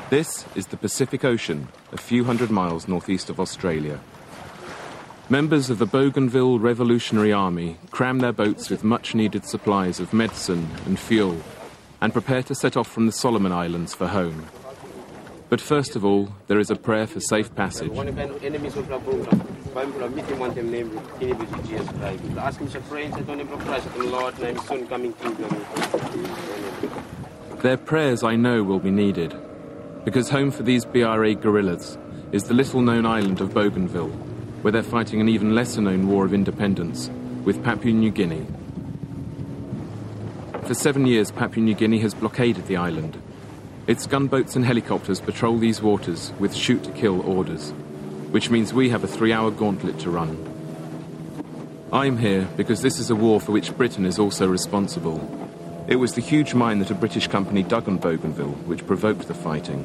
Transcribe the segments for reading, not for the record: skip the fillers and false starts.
This is the Pacific Ocean, a few hundred miles northeast of Australia. Members of the Bougainville Revolutionary Army cram their boats with much-needed supplies of medicine and fuel and prepare to set off from the Solomon Islands for home. But first of all, there is a prayer for safe passage. Their prayers, I know, will be needed, because home for these BRA guerrillas is the little-known island of Bougainville, where they're fighting an even lesser-known war of independence with Papua New Guinea. For 7 years, Papua New Guinea has blockaded the island. Its gunboats and helicopters patrol these waters with shoot-to-kill orders, which means we have a 3-hour gauntlet to run. I'm here because this is a war for which Britain is also responsible. It was the huge mine that a British company dug on Bougainville which provoked the fighting,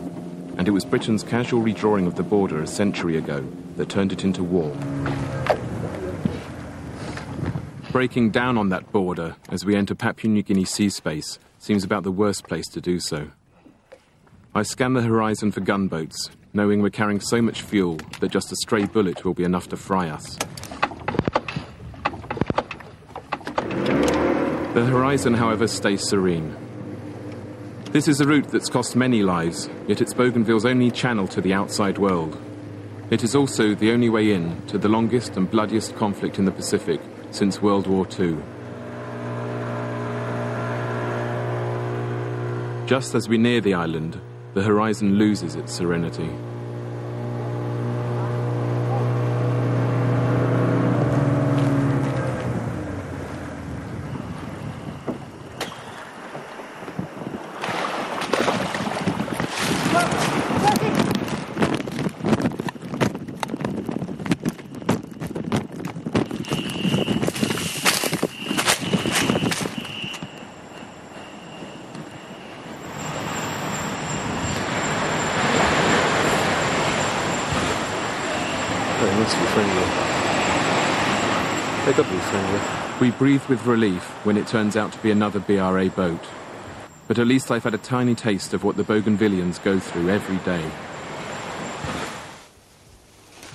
and it was Britain's casual redrawing of the border a century ago that turned it into war. Breaking down on that border as we enter Papua New Guinea sea space seems about the worst place to do so. I scan the horizon for gunboats, knowing we're carrying so much fuel that just a stray bullet will be enough to fry us. The horizon, however, stays serene. This is a route that's cost many lives, yet it's Bougainville's only channel to the outside world. It is also the only way in to the longest and bloodiest conflict in the Pacific since World War II. Just as we near the island, the horizon loses its serenity. We breathe with relief when it turns out to be another BRA boat. But at least I've had a tiny taste of what the Bougainvillians go through every day.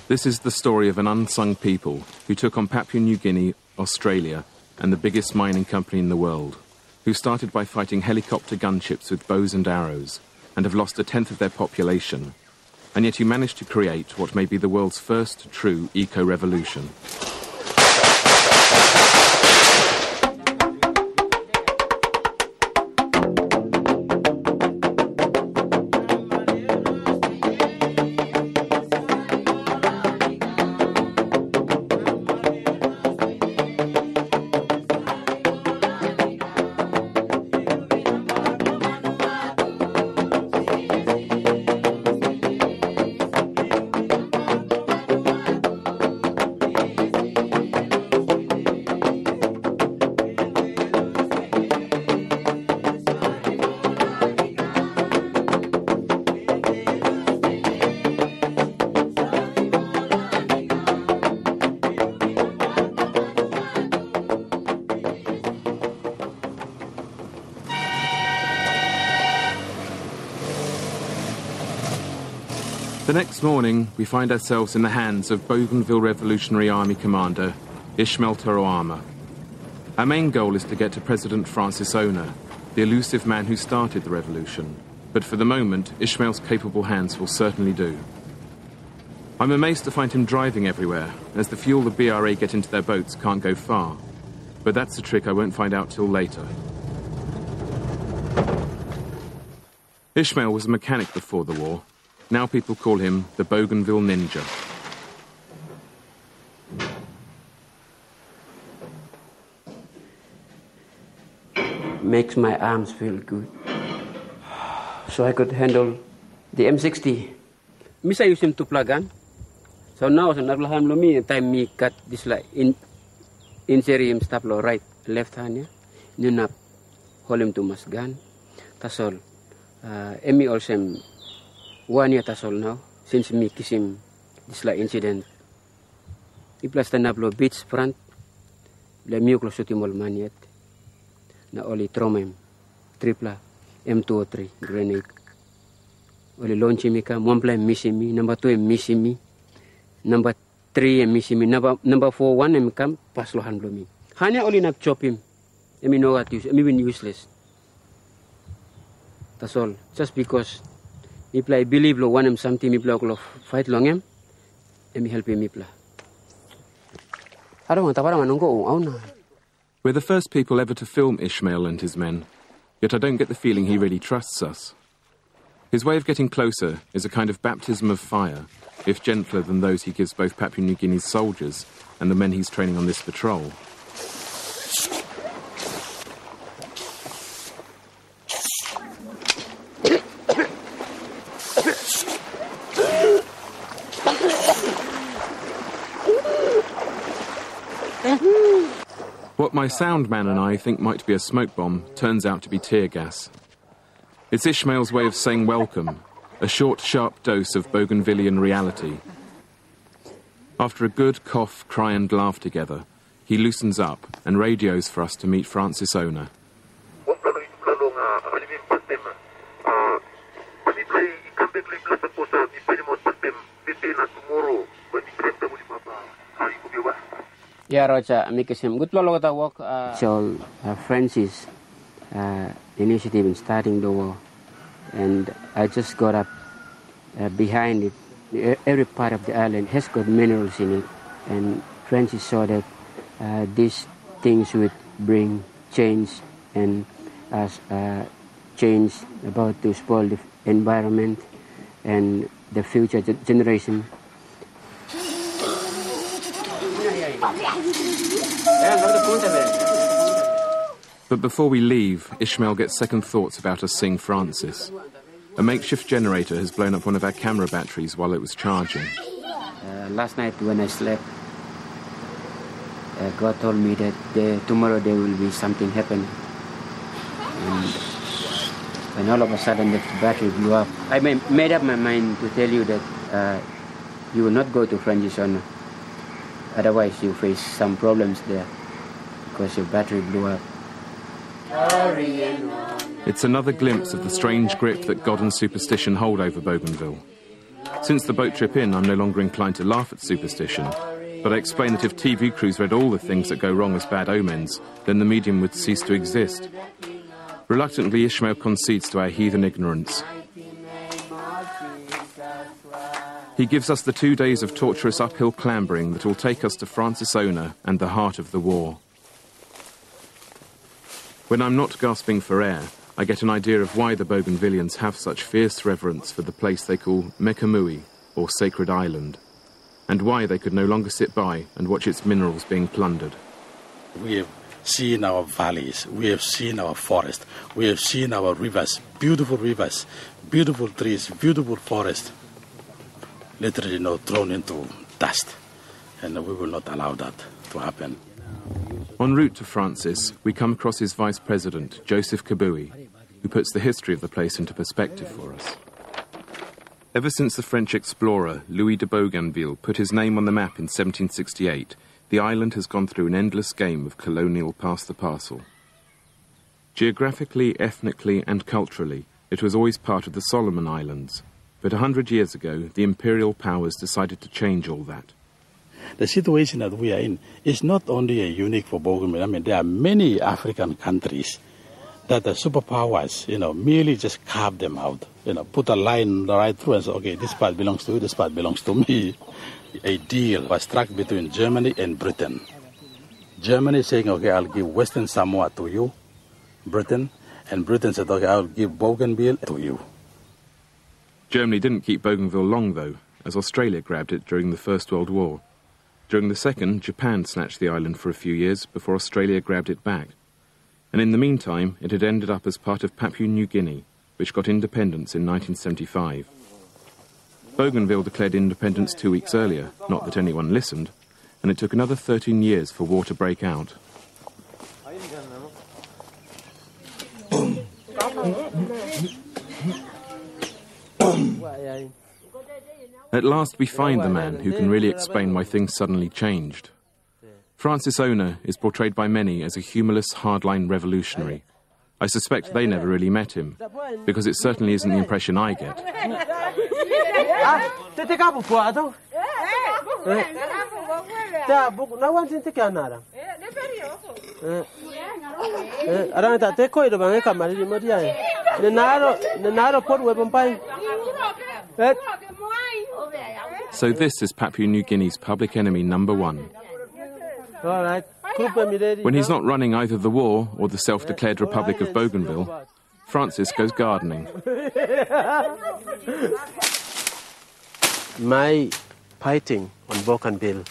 This is the story of an unsung people who took on Papua New Guinea, Australia, and the biggest mining company in the world, who started by fighting helicopter gunships with bows and arrows, and have lost 1/10 of their population, and yet who managed to create what may be the world's first true eco-revolution. The next morning, we find ourselves in the hands of Bougainville Revolutionary Army Commander Ishmael Toroama. Our main goal is to get to President Francis Ona, the elusive man who started the revolution. But for the moment, Ishmael's capable hands will certainly do. I'm amazed to find him driving everywhere, as the fuel the BRA get into their boats can't go far. But that's a trick I won't find out till later. Ishmael was a mechanic before the war. Now people call him the Bougainville Ninja. Makes my arms feel good. So I could handle the M60. Misa use him to plug on. So now sa naglaham lumi time me cut this like in serium stop lo right left hand ya. Nunap hold him to masgan. Tasol. Emi also 1 year tasol now, since me kiss him this like incident. Iplas tanablo beach front, la miyo klo sutimol maniet, na oli tromem, tripla, M203, grenade. Oli launching me come, one plane missing me, number 2 missing me, number 3 missing me, number 4 one come, pass lo hand blow me. Hanya only nak chop him. I mean, no what use, I mean useless. That's all. Just because if I believe lo one something, if I fight long him, and me help him if I don't want to go. We're the first people ever to film Ishmael and his men, yet I don't get the feeling he really trusts us. His way of getting closer is a kind of baptism of fire, if gentler than those he gives both Papua New Guinea's soldiers and the men he's training on this patrol. What my sound man and I think might be a smoke bomb turns out to be tear gas. It's Ishmael's way of saying welcome, a short, sharp dose of Bougainvillian reality. After a good cough, cry and laugh together, he loosens up and radios for us to meet Francis Ona. Yeah, Roger, make him good work. So, Francis initiative in starting the war, and I just got up behind it. Every part of the island has got minerals in it, and Francis saw that these things would bring change, and change about to spoil the environment and the future generation. But before we leave, Ishmael gets second thoughts about us seeing Francis. A makeshift generator has blown up one of our camera batteries while it was charging. Last night when I slept, God told me that tomorrow there will be something happen. And all of a sudden the battery blew up. I made up my mind to tell you that you will not go to Francis Ona. Otherwise you face some problems there because your battery blew up. It's another glimpse of the strange grip that God and superstition hold over Bougainville. Since the boat trip in, I'm no longer inclined to laugh at superstition, but I explain that if TV crews read all the things that go wrong as bad omens, then the medium would cease to exist. Reluctantly, Ishmael concedes to our heathen ignorance. He gives us the 2 days of torturous uphill clambering that will take us to Francis Ona and the heart of the war. When I'm not gasping for air, I get an idea of why the Bougainvillians have such fierce reverence for the place they call Mekamui, or Sacred Island, and why they could no longer sit by and watch its minerals being plundered. We have seen our valleys, we have seen our forest, we have seen our rivers, beautiful trees, beautiful forest, literally thrown into dust, and we will not allow that to happen. En route to Francis, we come across his vice president, Joseph Kabui, who puts the history of the place into perspective for us. Ever since the French explorer Louis de Bougainville put his name on the map in 1768, the island has gone through an endless game of colonial pass-the-parcel. Geographically, ethnically and culturally, it was always part of the Solomon Islands, but 100 years ago, the imperial powers decided to change all that. The situation that we are in is not only unique for Bougainville. I mean, there are many African countries that the superpowers, merely just carve them out. Put a line right through and say, okay, this part belongs to you, this part belongs to me. A deal was struck between Germany and Britain. Germany saying, okay, I'll give Western Samoa to you, Britain, and Britain said, okay, I'll give Bougainville to you. Germany didn't keep Bougainville long, though, as Australia grabbed it during the First World War. During the Second, Japan snatched the island for a few years before Australia grabbed it back. And in the meantime, it had ended up as part of Papua New Guinea, which got independence in 1975. Bougainville declared independence 2 weeks earlier, not that anyone listened, and it took another 13 years for war to break out. At last we find the man who can really explain why things suddenly changed. Francis Ona is portrayed by many as a humorless, hardline revolutionary, I suspect they never really met him, because it certainly isn't the impression I get. So this is Papua New Guinea's public enemy number one. All right. When he's not running either the war or the self-declared Republic of Bougainville, Francis goes gardening. My fighting on Bougainville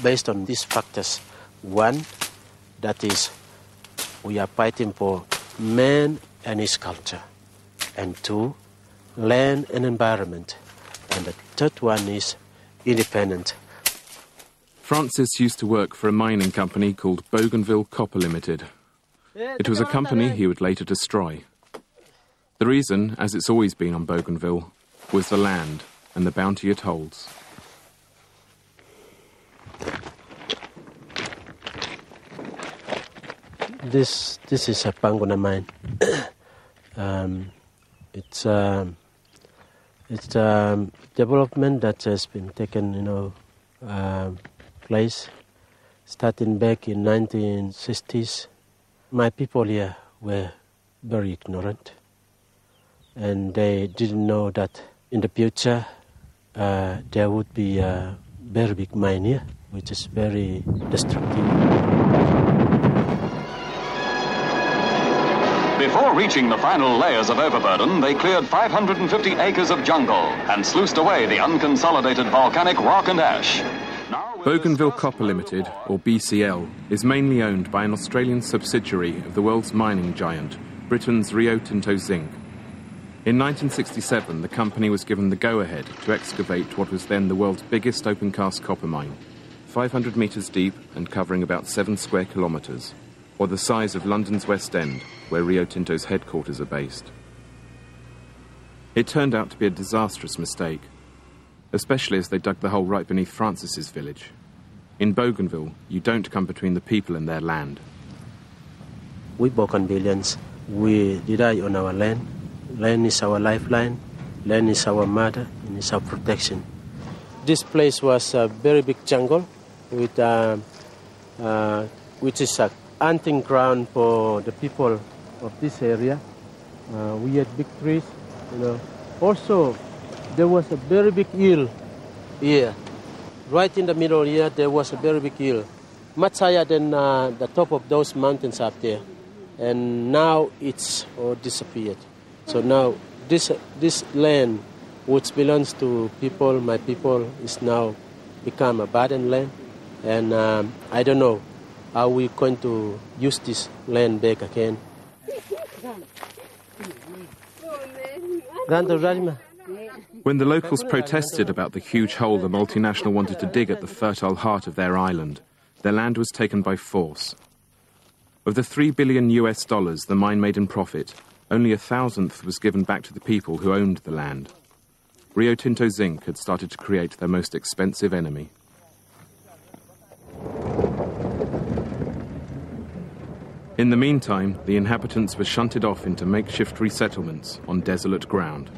based on these factors. One, that is, we are fighting for man and his culture. And two, land and environment. And the third one is independent. Francis used to work for a mining company called Bougainville Copper Limited. It was a company he would later destroy. The reason, as it's always been on Bougainville, was the land and the bounty it holds. This is a Panguna mine. It's development that has been taken, place starting back in 1960s. My people here were very ignorant, and they didn't know that in the future there would be a very big mine here, which is very destructive. Before reaching the final layers of overburden, they cleared 550 acres of jungle and sluiced away the unconsolidated volcanic rock and ash. Bougainville Copper Limited, or BCL, is mainly owned by an Australian subsidiary of the world's mining giant, Britain's Rio Tinto Zinc. In 1967, the company was given the go-ahead to excavate what was then the world's biggest open-cast copper mine, 500 metres deep and covering about 7 square kilometres, or the size of London's West End, where Rio Tinto's headquarters are based. It turned out to be a disastrous mistake, especially as they dug the hole right beneath Francis's village. In Bougainville, you don't come between the people and their land. We Bougainvillians, we rely on our land. Land is our lifeline, land is our mother, and it's our protection. This place was a very big jungle, with, which is a hunting ground for the people of this area. We had big trees, Also, there was a very big hill here. Right in the middle here, there was a very big hill, much higher than the top of those mountains up there. And now it's all disappeared. So now this land, which belongs to people, my people, is now become abandoned land. And I don't know how we're going to use this land back again. When the locals protested about the huge hole the multinational wanted to dig at the fertile heart of their island, their land was taken by force. Of the $3 billion the mine made in profit, only 1,000th was given back to the people who owned the land. Rio Tinto Zinc had started to create their most expensive enemy. In the meantime, the inhabitants were shunted off into makeshift resettlements on desolate ground.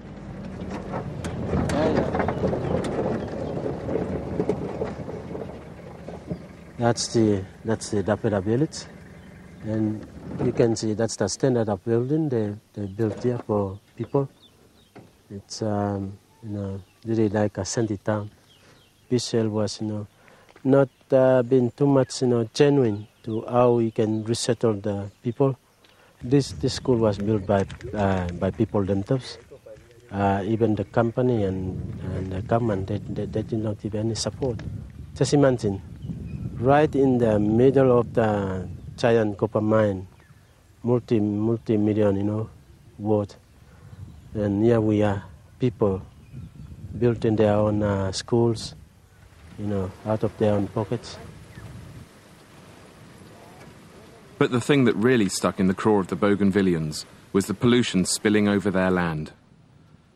That's the Dapera village, and you can see that's the standard of building they built here for people. It's really like a sandy town. BCL was not been too much genuine to how we can resettle the people. This school was built by people themselves. Even the company and the government, they did not give any support. Just imagine, right in the middle of the giant copper mine, multi-million, worth, and here we are, people building their own schools, out of their own pockets. But the thing that really stuck in the craw of the Bougainvillians was the pollution spilling over their land.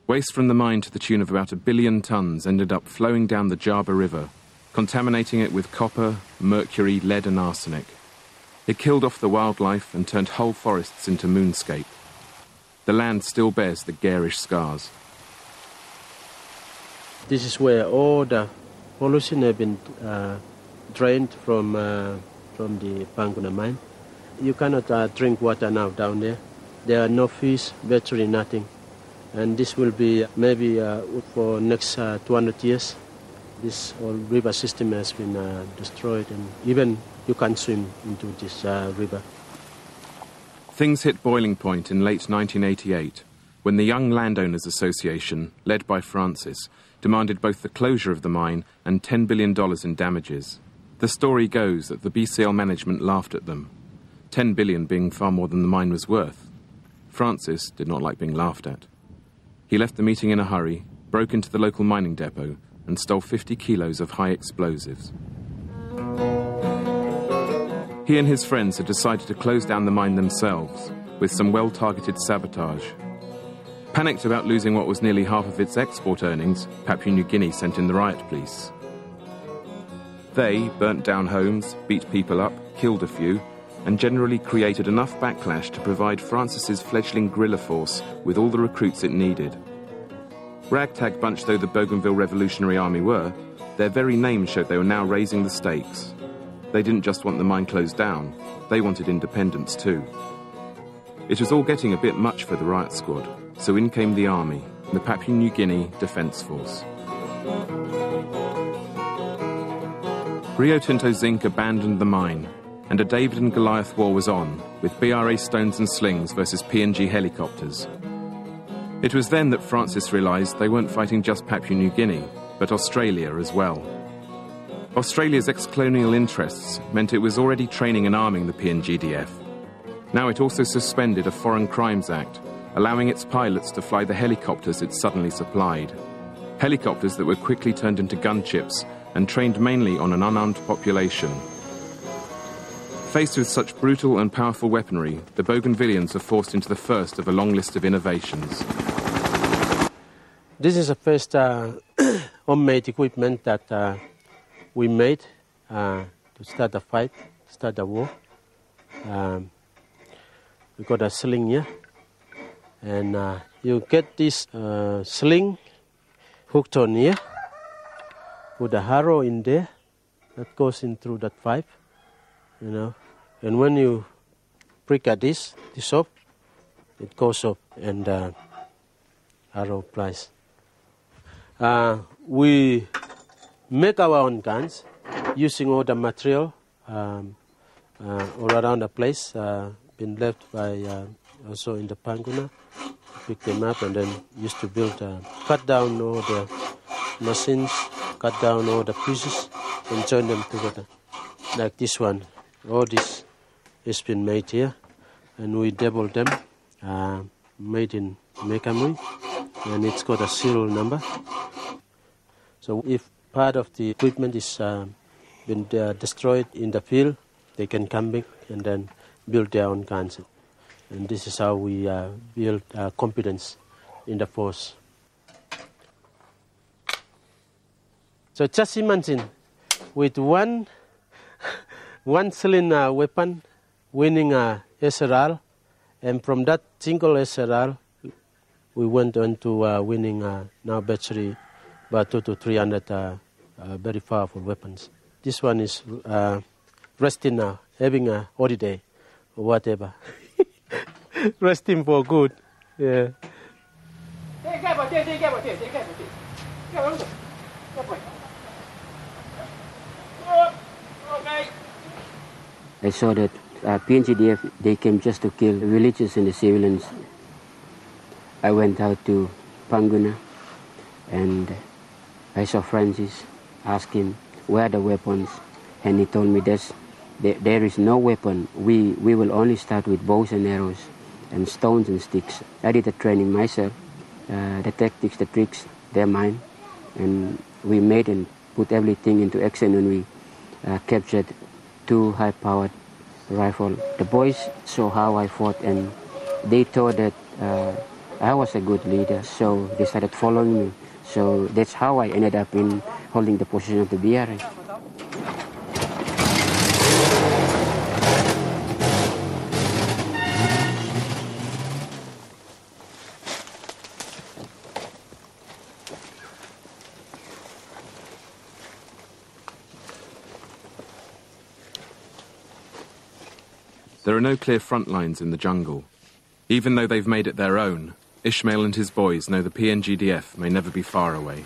Waste from the mine to the tune of about 1 billion tons ended up flowing down the Jaba River, contaminating it with copper, mercury, lead and arsenic. It killed off the wildlife and turned whole forests into moonscape. The land still bears the garish scars. This is where all the pollution have been drained from the Panguna mine. You cannot drink water now down there. There are no fish, virtually nothing. And this will be maybe for next 200 years. This whole river system has been destroyed, and even you can't swim into this river. Things hit boiling point in late 1988 when the Young Landowners Association, led by Francis, demanded both the closure of the mine and $10 billion in damages. The story goes that the BCL management laughed at them, $10 billion being far more than the mine was worth. Francis did not like being laughed at. He left the meeting in a hurry, broke into the local mining depot, and stole 50 kilos of high explosives. He and his friends had decided to close down the mine themselves, with some well-targeted sabotage. Panicked about losing what was nearly half of its export earnings, Papua New Guinea sent in the riot police. They burnt down homes, beat people up, killed a few, and generally created enough backlash to provide Francis's fledgling guerrilla force with all the recruits it needed. Ragtag bunch though the Bougainville Revolutionary Army were, their very name showed they were now raising the stakes. They didn't just want the mine closed down, they wanted independence too. It was all getting a bit much for the riot squad, so in came the army, the Papua New Guinea Defence Force. Rio Tinto Zinc abandoned the mine, and a David and Goliath war was on, with BRA stones and slings versus PNG helicopters. It was then that Francis realised they weren't fighting just Papua New Guinea, but Australia as well. Australia's ex-colonial interests meant it was already training and arming the PNGDF. Now it also suspended a Foreign Crimes Act, allowing its pilots to fly the helicopters it suddenly supplied. Helicopters that were quickly turned into gunships and trained mainly on an unarmed population. Faced with such brutal and powerful weaponry, the Bougainvillians are forced into the first of a long list of innovations. This is the first homemade equipment that we made to start the fight, start the war. We got a sling here, and you get this sling hooked on here, put a arrow in there that goes in through that pipe, you know, and when you prick at this up, it goes up and arrow applies. We make our own guns using all the material all around the place, been left by also in the Panguna. Pick them up and then used to build, cut down all the machines, cut down all the pieces and join them together. Like this one, all this has been made here, and we double them, made in Mekamui, and it's got a serial number. So if part of the equipment is been destroyed in the field, they can come back and then build their own guns. And this is how we build confidence in the force. So just imagine, with one cylinder weapon, winning a SRR, and from that single SRR, we went on to winning now battery about 200 to 300 very powerful weapons. This one is resting now, having a holiday or whatever. Resting for good, yeah. I saw that PNGDF, they came just to kill the villages and the civilians. I went out to Panguna and I saw Francis, asked him where are the weapons, and he told me there is no weapon. We will only start with bows and arrows and stones and sticks. I did the training myself, the tactics, the tricks, they're mine, and we made and put everything into action, and we captured 2 high-powered rifles. The boys saw how I fought, and they thought that I was a good leader, so they started following me. So that's how I ended up in holding the position of the BRA. There are no clear front lines in the jungle. Even though they've made it their own, Ishmael and his boys know the PNGDF may never be far away.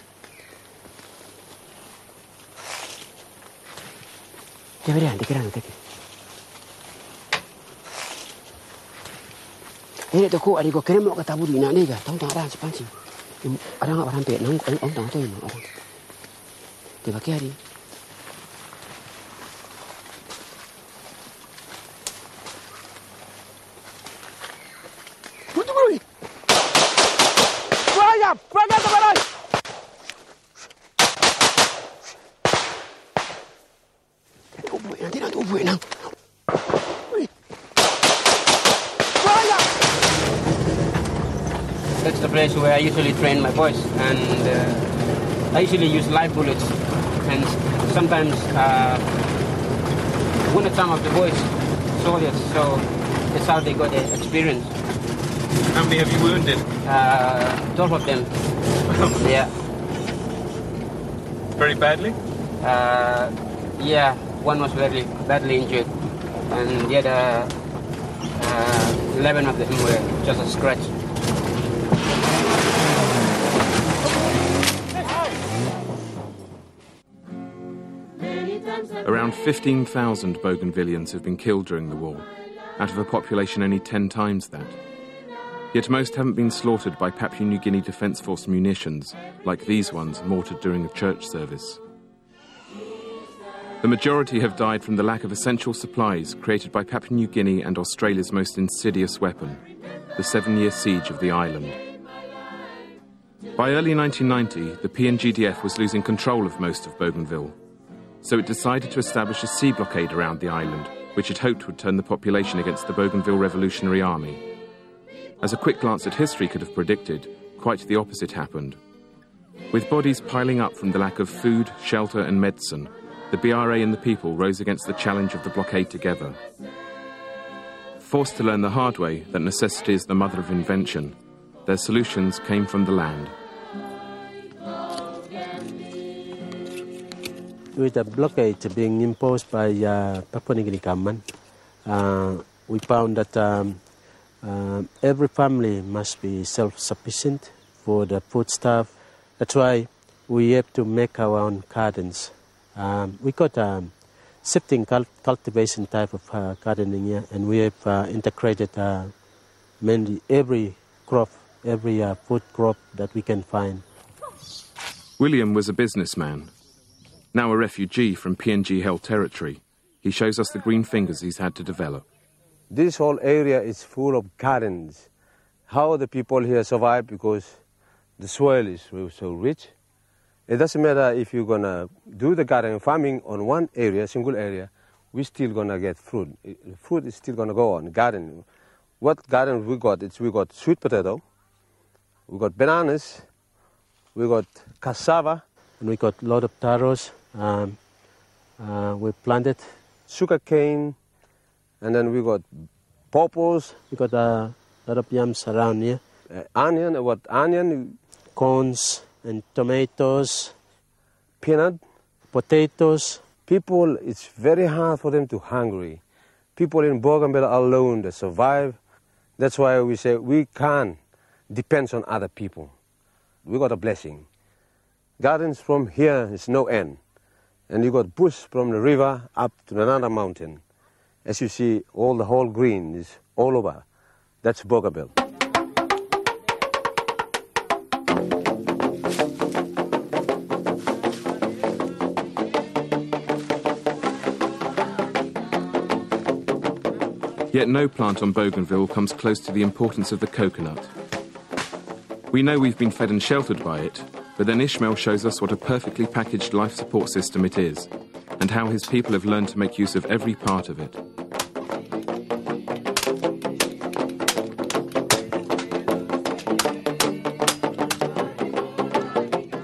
That's the place where I usually train my boys, and I usually use live bullets, and sometimes wounded some of the boys, soldiers, so that's how they got the experience. How many have you wounded? 12 of them. Yeah. Very badly? Yeah, one was very badly injured, and the other 11 of them were just a scratch. Around 15,000 Bougainvillians have been killed during the war, out of a population only 10 times that. Yet most haven't been slaughtered by Papua New Guinea Defence Force munitions, like these ones mortared during a church service. The majority have died from the lack of essential supplies created by Papua New Guinea and Australia's most insidious weapon, the 7-year siege of the island. By early 1990, the PNGDF was losing control of most of Bougainville, so it decided to establish a sea blockade around the island, which it hoped would turn the population against the Bougainville Revolutionary Army. As a quick glance at history could have predicted, quite the opposite happened. With bodies piling up from the lack of food, shelter and medicine, the BRA and the people rose against the challenge of the blockade together. Forced to learn the hard way that necessity is the mother of invention, their solutions came from the land. With the blockade being imposed by Papua New Guinea government, we found that every family must be self-sufficient for the foodstuff. That's why we have to make our own gardens. We got shifting cultivation type of gardening here, and we have integrated mainly every crop, every food crop that we can find. William was a businessman, now a refugee from PNG-held territory. He shows us the green fingers he's had to develop. This whole area is full of gardens. How the people here survive, because the soil is so rich. It doesn't matter if you're going to do the garden farming on one area, single area, we're still going to get fruit. Fruit is still going to go on garden. What garden we got? We got sweet potato, we got bananas, we got cassava. And we got a lot of taros. We planted sugar cane, and then we got pawpaws. We got a lot of yams around here. Onion? Corns and tomatoes. Peanut. Potatoes. People, it's very hard for them to hungry. People in Bougainville alone, they survive. That's why we say we can't depend on other people. We got a blessing. Gardens from here is no end. And you got bush from the river up to another mountain. As you see, all the whole green is all over. That's Bougainville. Yet no plant on Bougainville comes close to the importance of the coconut. We know we've been fed and sheltered by it, but then Ishmael shows us what a perfectly packaged life support system it is, and how his people have learned to make use of every part of it.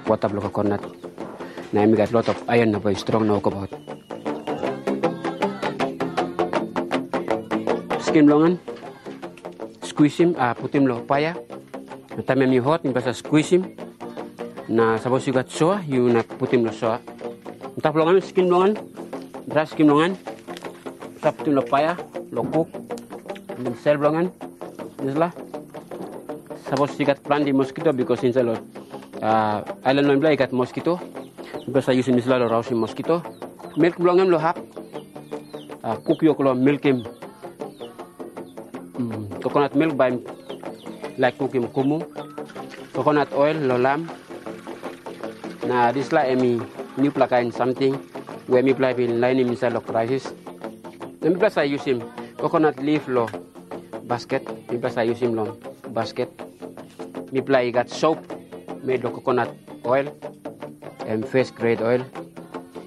Water block coconut. Now we got a lot of iron, very strong now about. Skim longan, squeeze him, put him low fire. The time you hot, you must squeeze him. Na suppose you got soa, you na put him low soa. Tap longan, skim longan, dry skim longan. Tap him low fire, lo cook, and sell blongan, isla. Suppose you got plant the mosquito because in the island no got mosquito. Because I use in isla lo rouse mosquito. Milk blongan lo hap. Cook yo lo milk him. Coconut milk by like cook him kumu. Coconut oil lo lamb. Na this la emi new plaka in something where me play in line inside lo crisis. And plus I use him coconut leaf lo basket. Plus I use him lo basket. Me play got soap made lo coconut oil and first grade oil.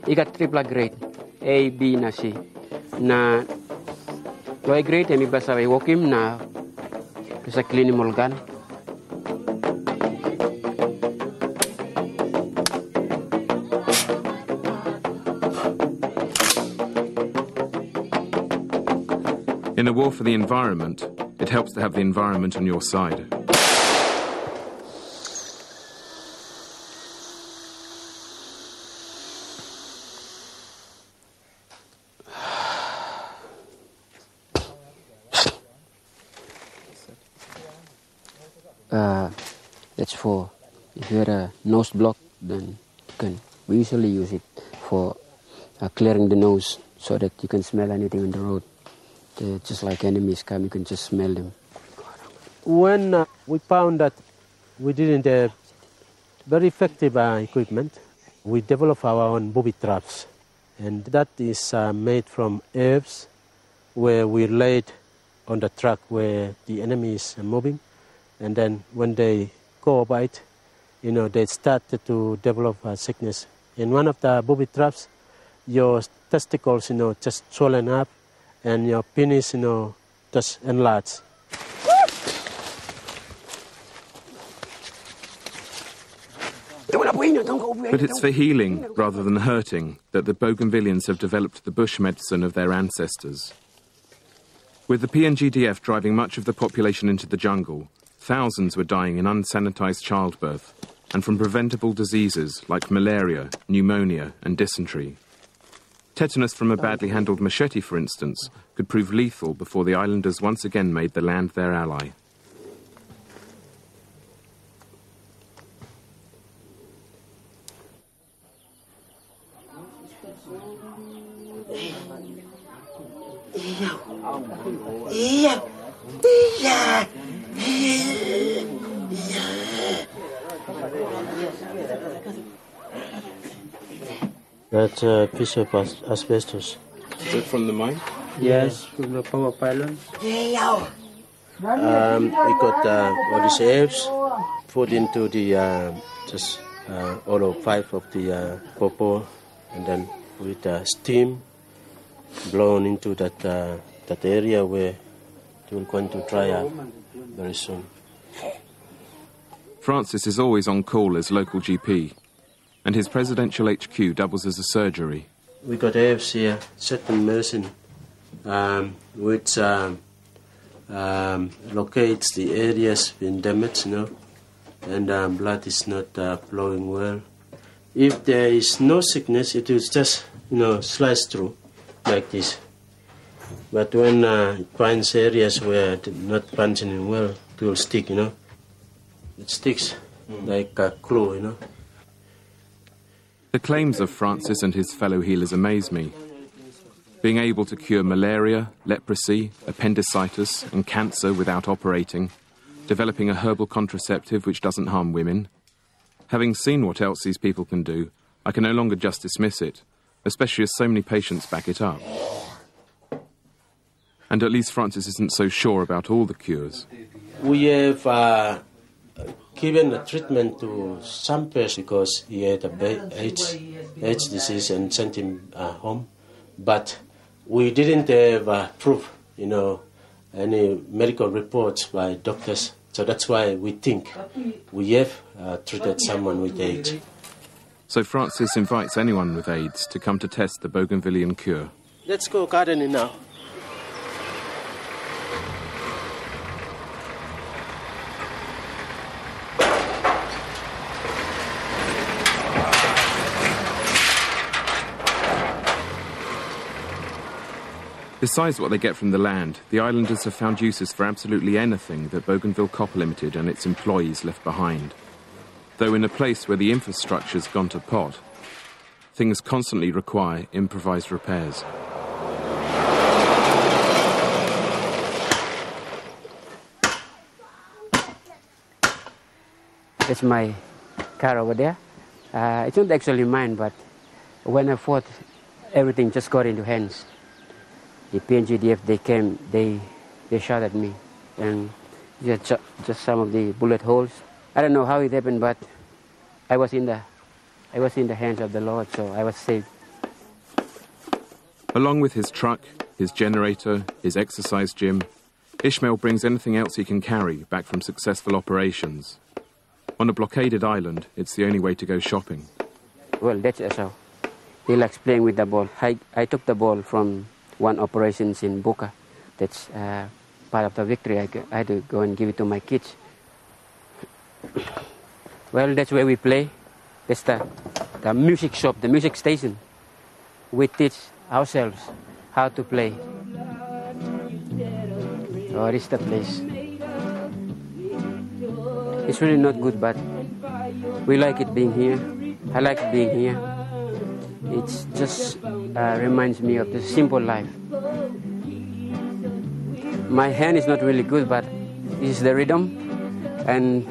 He got triple grade A, B, na C. Na low grade me plus I walk him na sa clean him organ. In a war for the environment, it helps to have the environment on your side. That's for if you had a nose block, then we usually use it for clearing the nose so that you can smell anything on the road. Just like enemies come, you can just smell them. When we found that we didn't have very effective equipment, we developed our own booby traps. And that is made from herbs where we laid on the track where the enemy is moving. And then when they go by it, they started to develop sickness. In one of the booby traps, your testicles, just swollen up, and your penis, just enlarged. But it's for healing rather than hurting that the Bougainvillians have developed the bush medicine of their ancestors. With the PNGDF driving much of the population into the jungle, thousands were dying in unsanitized childbirth and from preventable diseases like malaria, pneumonia and dysentery. Tetanus from a badly handled machete, for instance, could prove lethal before the islanders once again made the land their ally. That's a piece of asbestos. Is it from the mine? Yes, from the power pylon. We got all these herbs put into the all of 5 of the popo, and then with steam blown into that area where it will going to dry up very soon. Francis is always on call as local GP, and his presidential HQ doubles as a surgery. We got herbs here, certain medicine, which locates the areas being damaged, and blood is not flowing well. If there is no sickness, it will just, slice through like this. But when it finds areas where it's not functioning well, it will stick, It sticks like a claw, The claims of Francis and his fellow healers amaze me. Being able to cure malaria, leprosy, appendicitis and cancer without operating, developing a herbal contraceptive which doesn't harm women. Having seen what else these people can do, I can no longer just dismiss it, especially as so many patients back it up. And at least Francis isn't so sure about all the cures. We have given a treatment to some person because he had AIDS disease and sent him home. But we didn't have proof, any medical reports by doctors. So that's why we think we have treated someone with AIDS. So Francis invites anyone with AIDS to come to test the Bougainvillian cure. Let's go gardening now. Besides what they get from the land, the islanders have found uses for absolutely anything that Bougainville Copper Limited and its employees left behind. Though in a place where the infrastructure's gone to pot, things constantly require improvised repairs. It's my car over there. It's not actually mine, but when I fought, everything just got into hands. The PNGDF, they came, they shot at me, and just some of the bullet holes. I don't know how it happened, but I was in the hands of the Lord, so I was saved. Along with his truck, his generator, his exercise gym, Ishmael brings anything else he can carry back from successful operations. On a blockaded island, it's the only way to go shopping. Well, that's how. He likes playing with the ball. I took the ball from one operations in Boca. That's part of the victory. I had to go and give it to my kids. Well, that's where we play. That's the music shop, the music station. We teach ourselves how to play. Oh, this is the place. It's really not good, but we like it being here. I like being here. It just reminds me of the simple life. My hand is not really good, but this is the rhythm, and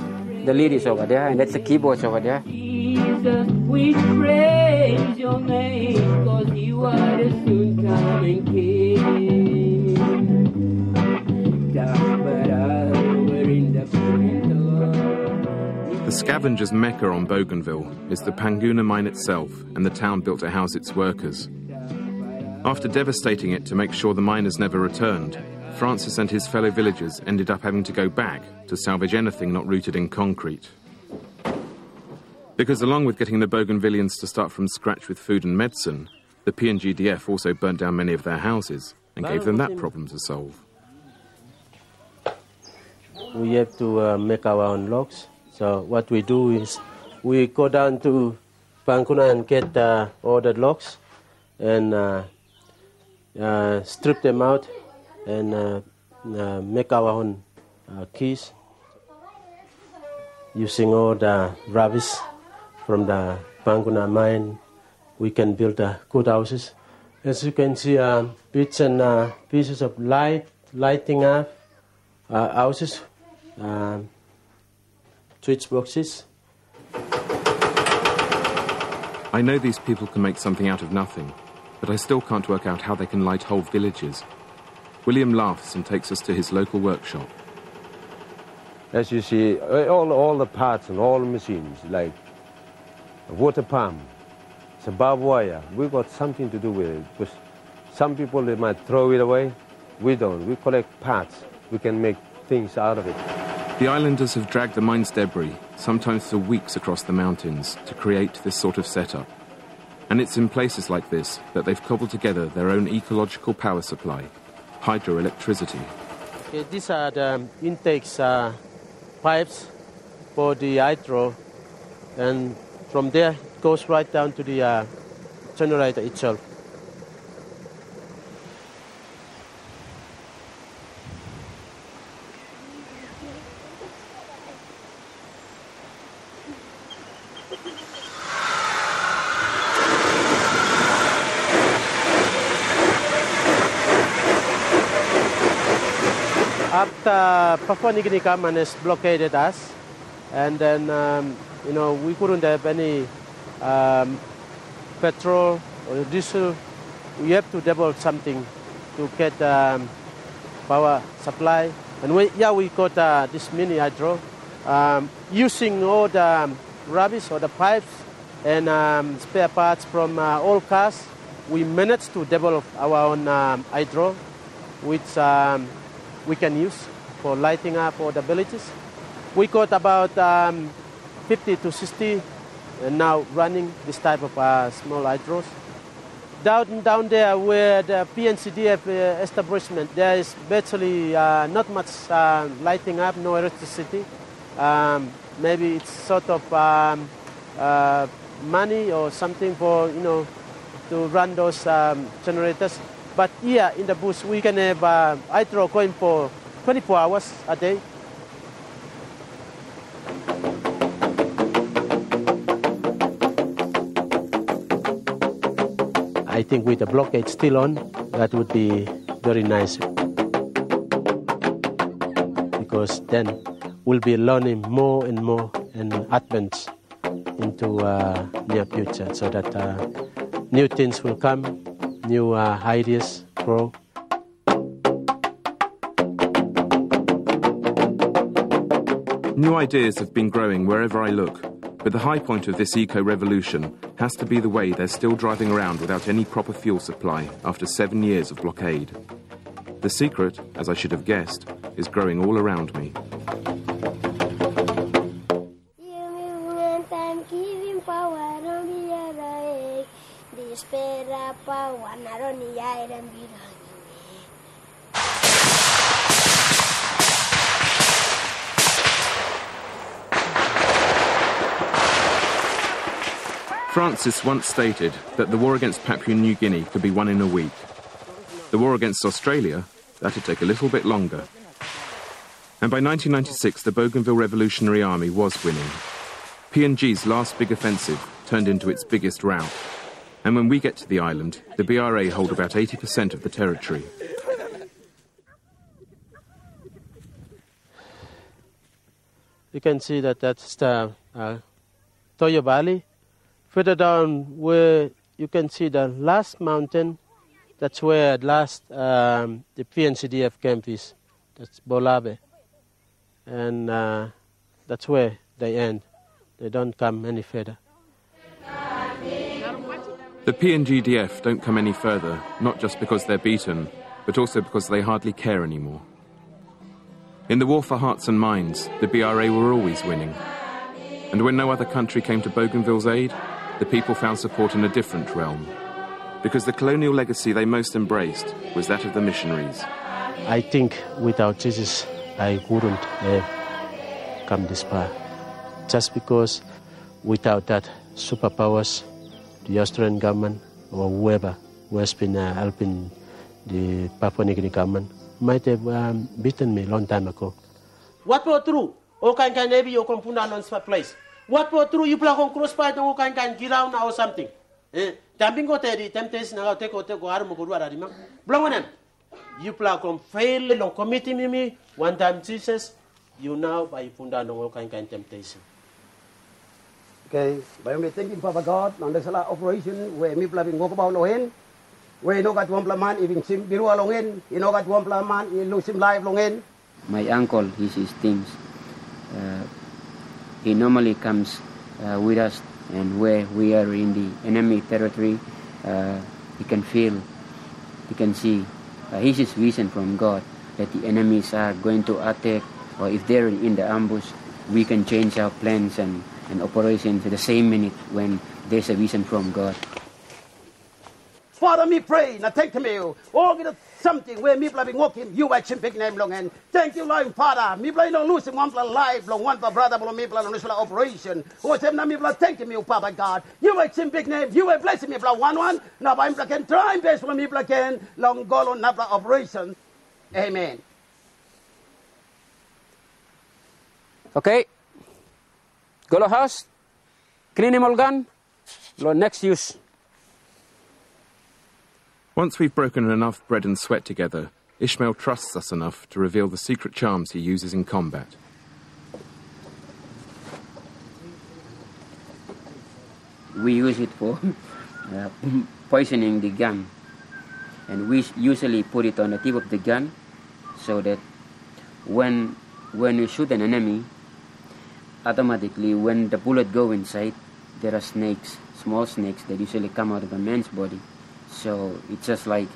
the lead is over there, and that's the keyboards over there. Jesus, we praise your name, 'cause you are the soon coming King. The scavenger's mecca on Bougainville is the Panguna mine itself and the town built to house its workers. After devastating it to make sure the miners never returned, Francis and his fellow villagers ended up having to go back to salvage anything not rooted in concrete. Because along with getting the Bougainvillians to start from scratch with food and medicine, the PNGDF also burnt down many of their houses and gave them that problem to solve. We have to make our own logs. So what we do is we go down to Panguna and get all the logs and strip them out and make our own keys using all the rubbish from the Panguna mine. We can build good houses. As you can see, bits and pieces of lighting up houses. Switch boxes. I know these people can make something out of nothing, but I still can't work out how they can light whole villages. William laughs and takes us to his local workshop. As you see, all the parts and all the machines, like a water pump, it's a barbed wire. We've got something to do with it, because some people, they might throw it away. We don't. We collect parts. We can make things out of it. The islanders have dragged the mine's debris, sometimes for weeks across the mountains, to create this sort of setup. And it's in places like this that they've cobbled together their own ecological power supply, hydroelectricity. Okay, these are the intakes pipes for the hydro, and from there it goes right down to the generator itself. After Papua New Guinea government has blockaded us, and then we couldn't have any petrol or diesel. We have to develop something to get power supply, and we got this mini hydro using all the rubbish or the pipes and spare parts from all cars. We managed to develop our own hydro, which we can use for lighting up all the villages. We got about 50 to 60 now running this type of small hydros. Down there where the PNCDF establishment, there is virtually not much lighting up, no electricity. Maybe it's sort of money or something for, to run those generators. But here in the bush, we can have, I throw coin for 24 hours a day. I think with the blockade still on, that would be very nice. Because then we'll be learning more and more and advance into near future, so that new things will come, new ideas grow. New ideas have been growing wherever I look, but the high point of this eco-revolution has to be the way they're still driving around without any proper fuel supply after 7 years of blockade. The secret, as I should have guessed, is growing all around me. Francis once stated that the war against Papua New Guinea could be won in a week. The war against Australia, that'd take a little bit longer. And by 1996, the Bougainville Revolutionary Army was winning. PNG's last big offensive turned into its biggest rout. And when we get to the island, the BRA hold about 80% of the territory. You can see that that's the Toyo Valley. Further down where you can see the last mountain, that's where at last the PNCDF camp is. That's Bolabe. And that's where they end. They don't come any further. The PNGDF don't come any further, not just because they're beaten, but also because they hardly care anymore. In the war for hearts and minds, the BRA were always winning. And when no other country came to Bougainville's aid, the people found support in a different realm. Because the colonial legacy they most embraced was that of the missionaries. I think without Jesus, I wouldn't have come this far. Just because without that superpowers, the Australian government or whoever who has been helping the Papua New Guinea government might have beaten me a long time ago. What for true? O kan maybe you come put on place. What for true? You play on crossfire to can get out or something. Tamping go the temptation now take arm go arimam. Blongan. You play on fail on committing me one time Jesus. You now by punda no kind temptation. Okay, by me thanking Papa God on the Sala operation where me plaving walk about no hen. Where no got one man even sim biru along in, you know got one man you lose him live long in. My uncle, he's his things. He normally comes with us, and where we are in the enemy territory, he can feel, he can see. He's his vision from God that the enemies are going to attack, or if they're in the ambush, we can change our plans and operations at the same minute when there's a vision from God. Father, me pray, now thank you. Oh, get something where me been walking, you watch him big name long and thank you, Lord Father. Me play no losing one for life, long one for brother, but me play no losing operation. Oh, say now me play thank you, Papa God. You watch him big name, you will bless me, play one. Now I'm can try and best for me play can long goal on another operation. Amen. Okay. Go to house. Clean him all gun. Next use. Once we've broken enough bread and sweat together, Ishmael trusts us enough to reveal the secret charms he uses in combat. We use it for poisoning the gun. And we usually put it on the tip of the gun so that when you shoot an enemy, automatically when the bullet goes inside, there are snakes, small snakes that usually come out of a man's body. So it's just like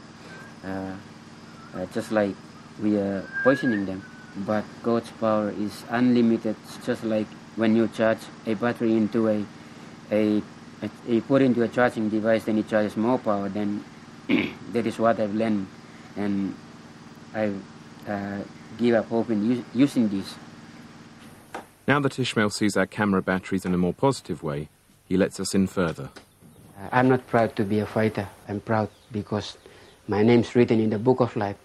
we are poisoning them. But God's power is unlimited. It's just like when you charge a battery into you put into a charging device, then it charges more power. Then that is what I've learned, and I give up hope in using this. Now that Ishmael sees our camera batteries in a more positive way, he lets us in further. I'm not proud to be a fighter. I'm proud because my name's written in the book of life.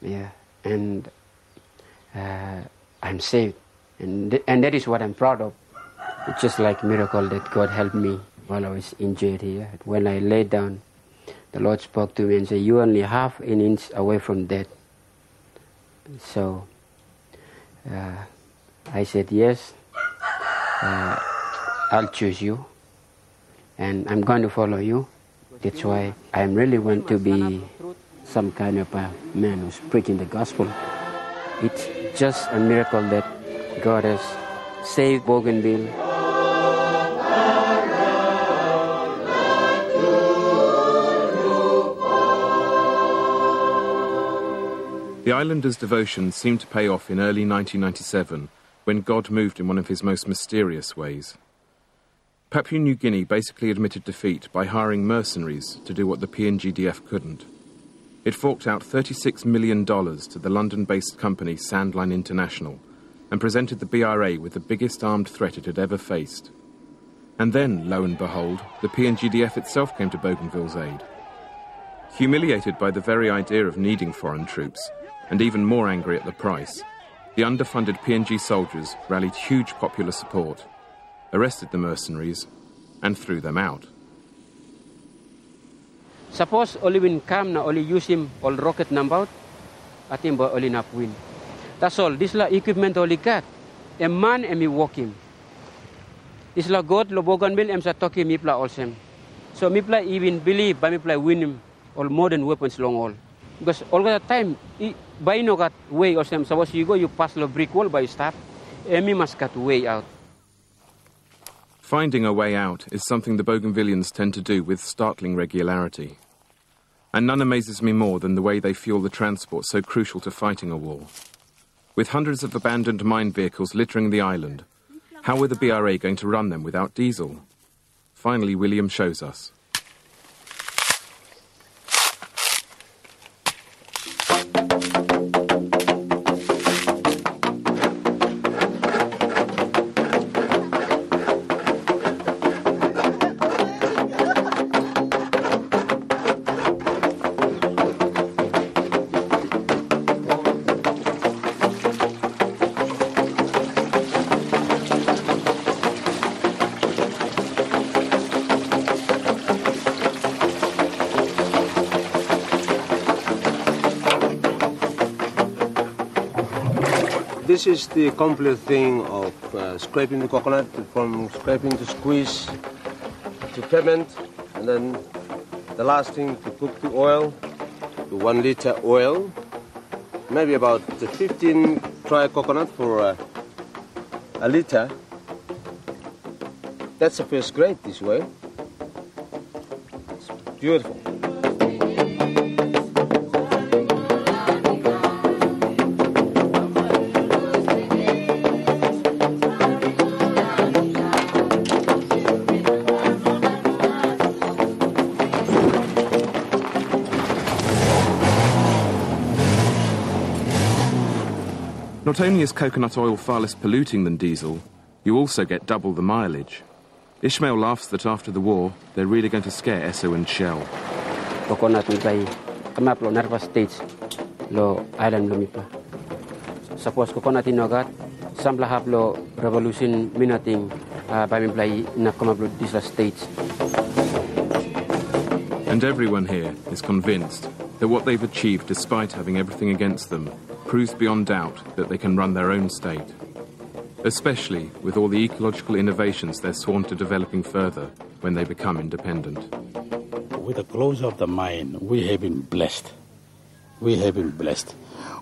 Yeah, and I'm saved, and that is what I'm proud of. It's just like a miracle that God helped me while I was injured here. When I laid down, the Lord spoke to me and said, "You're only half an inch away from death." So I said, "Yes, I'll choose you, and I'm going to follow you." That's why I really want to be some kind of a man who's preaching the gospel. It's just a miracle that God has saved Bougainville. The islanders' devotion seemed to pay off in early 1997 when God moved in one of his most mysterious ways. Papua New Guinea basically admitted defeat by hiring mercenaries to do what the PNGDF couldn't. It forked out $36 million to the London-based company Sandline International and presented the BRA with the biggest armed threat it had ever faced. And then, lo and behold, the PNGDF itself came to Bougainville's aid. Humiliated by the very idea of needing foreign troops, and even more angry at the price, the underfunded PNG soldiers rallied huge popular support, arrested the mercenaries, and threw them out. Suppose only when come na only use him all rocket number, at him but only enough win. That's all. This la equipment only got. A man and me walk him. This la God lo Bougainville em sa talk him mipla also. So mipla even believe by mipla win him all modern weapons long all. Because all the time by no got way or some. Suppose you go you pass the brick wall by stop. Me must cut way out. Finding a way out is something the Bougainvillians tend to do with startling regularity. And none amazes me more than the way they fuel the transport so crucial to fighting a war. With hundreds of abandoned mine vehicles littering the island, how were the BRA going to run them without diesel? Finally, William shows us. This is the complete thing of scraping the coconut, from scraping to squeeze to ferment, and then the last thing to cook the oil, the 1 liter oil, maybe about 15 dry coconut for a liter. That's the first grade this way. It's beautiful. Not only is coconut oil far less polluting than diesel, you also get double the mileage. Ishmael laughs that after the war, they're really going to scare Esso and Shell. Coconut by come up lo nervous states lo island lo mipa. Suppose coconut in nogat, sambla have lo revolution minating by me play na come up lo these states. And everyone here is convinced that what they've achieved despite having everything against them proves beyond doubt that they can run their own state, especially with all the ecological innovations they're sworn to developing further when they become independent. With the closure of the mine, we have been blessed. We have been blessed.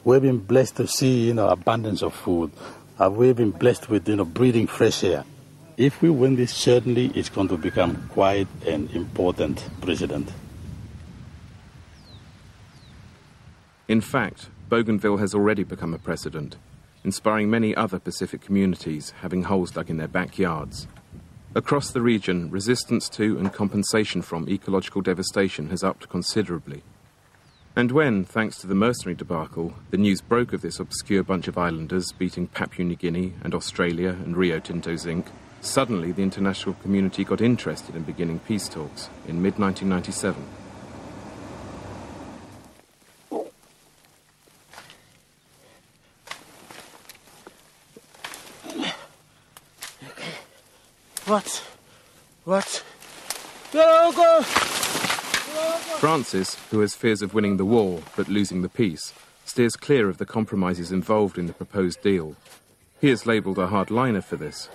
We've been blessed to see, abundance of food. We've been blessed with, breathing fresh air. If we win this, certainly it's going to become quite an important president. In fact, Bougainville has already become a precedent, inspiring many other Pacific communities having holes dug in their backyards. Across the region, resistance to and compensation from ecological devastation has upped considerably. And when, thanks to the mercenary debacle, the news broke of this obscure bunch of islanders beating Papua New Guinea and Australia and Rio Tinto Zinc, suddenly the international community got interested in beginning peace talks in mid-1997. What? Go! Francis, who has fears of winning the war but losing the peace, steers clear of the compromises involved in the proposed deal. He is labelled a hardliner for this,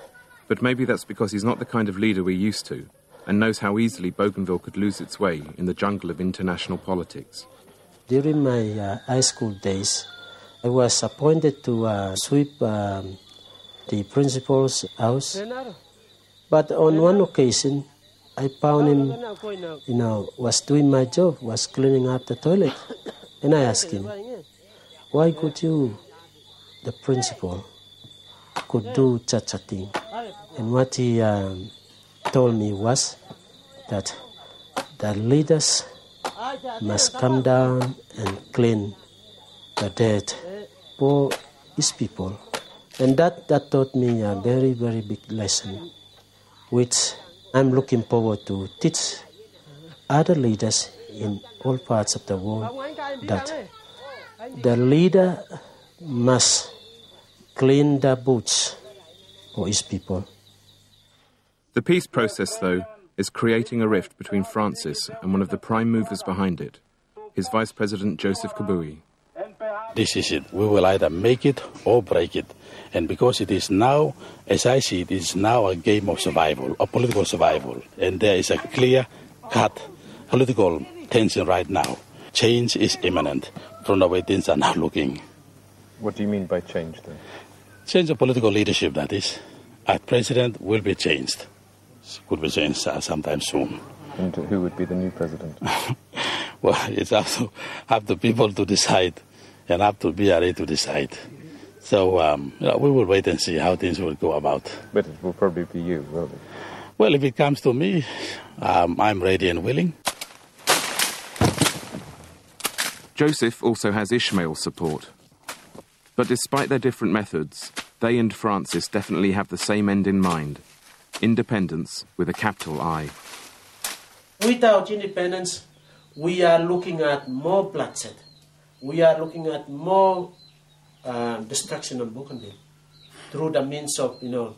but maybe that's because he's not the kind of leader we're used to, and knows how easily Bougainville could lose its way in the jungle of international politics. During my high school days, I was appointed to sweep the principal's house. But on one occasion, I found him, was doing my job, was cleaning up the toilet. And I asked him, why could you, the principal, could do such a thing? And what he told me was that the leaders must come down and clean the dirt for his people. And that taught me a very, very big lesson, which I'm looking forward to teach other leaders in all parts of the world, that the leader must clean the boots for his people. The peace process, though, is creating a rift between Francis and one of the prime movers behind it, his Vice President Joseph Kabui. This is it. We will either make it or break it. And because it is now, as I see it is now a game of survival, of political survival. And there is a clear-cut political tension right now. Change is imminent from the way things are now looking. What do you mean by change, then? Change of political leadership, that is. Our president will be changed. Could be changed sometime soon. And who would be the new president? Well, it's up to people to decide, and up to BRA to decide. So we will wait and see how things will go about. But it will probably be you, will it? Well, if it comes to me, I'm ready and willing. Joseph also has Ishmael's support. But despite their different methods, they and Francis definitely have the same end in mind: independence with a capital I. Without independence, we are looking at more bloodshed. We are looking at more destruction of Bougainville through the means of, the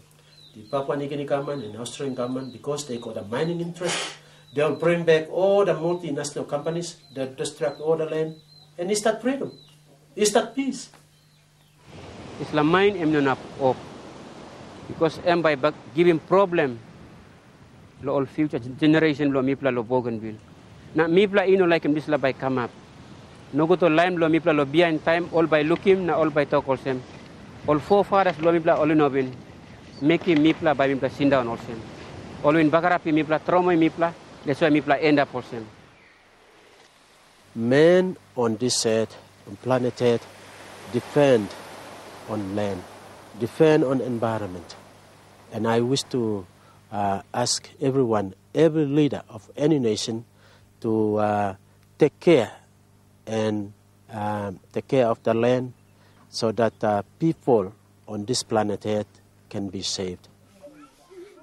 Papua New Guinea government and Australian government, because they got a mining interest. They'll bring back all the multinational companies, they'll destruct all the land. And is that freedom? Is that peace? Islam mine am not up because am by giving problem to all future generation lo mipla lo Bougainville. Na mipla ino like this la by come up. No go to lime lo mipla lo behind time all by looking na all by talk also. All forefathers lo mipla all no bin making mipla by mipla sin down also. All in bagarapi mipla trauma mipla, that's why mipla end up also. Men on this earth, on planet Earth, depend on land, depend on environment. And I wish to ask everyone, every leader of any nation, to take care and take care of the land so that people on this planet Earth can be saved.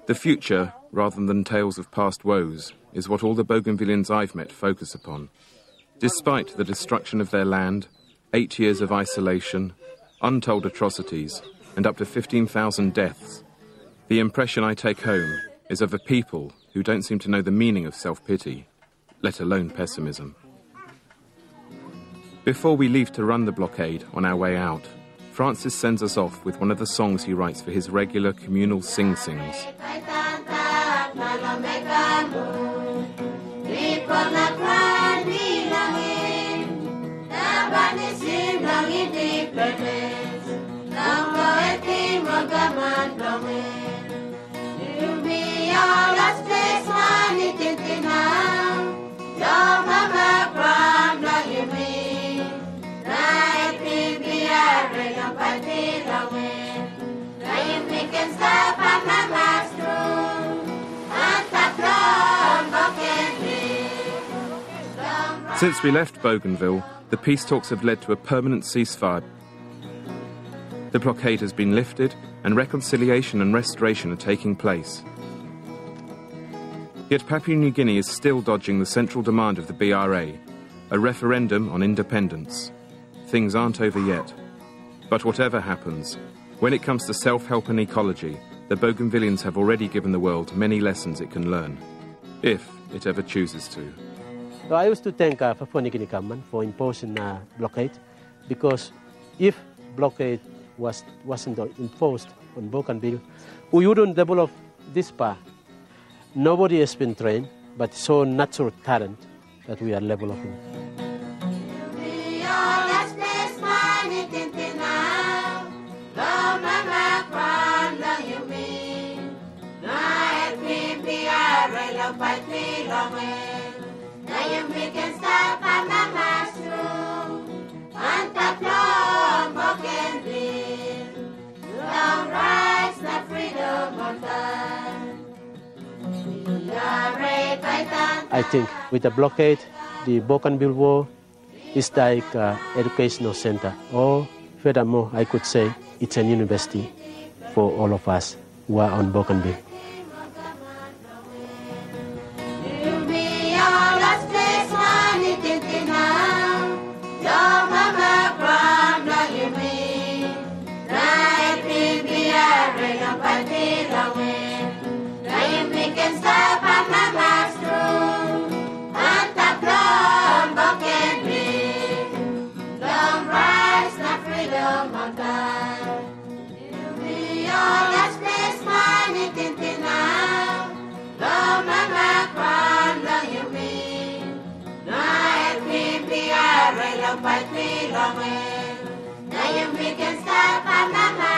The future, rather than tales of past woes, is what all the Bougainvillians I've met focus upon. Despite the destruction of their land, 8 years of isolation, untold atrocities, and up to 15,000 deaths, the impression I take home is of a people who don't seem to know the meaning of self-pity, let alone pessimism. Before we leave to run the blockade on our way out, Francis sends us off with one of the songs he writes for his regular communal sing-sings. Since we left Bougainville, the peace talks have led to a permanent ceasefire. The blockade has been lifted and reconciliation and restoration are taking place. Yet Papua New Guinea is still dodging the central demand of the BRA, a referendum on independence. Things aren't over yet. But whatever happens, when it comes to self-help and ecology, the Bougainvillians have already given the world many lessons it can learn, if it ever chooses to. So I used to thank Papua New Guinea government for imposing a blockade, because if blockade wasn't imposed on Bougainville, we wouldn't develop this part. Nobody has been trained, but so natural talent that we are developing. I think with the blockade, the Bougainville War is like an educational center, or furthermore, I could say it's a university for all of us who are on Bougainville. Now you can stop,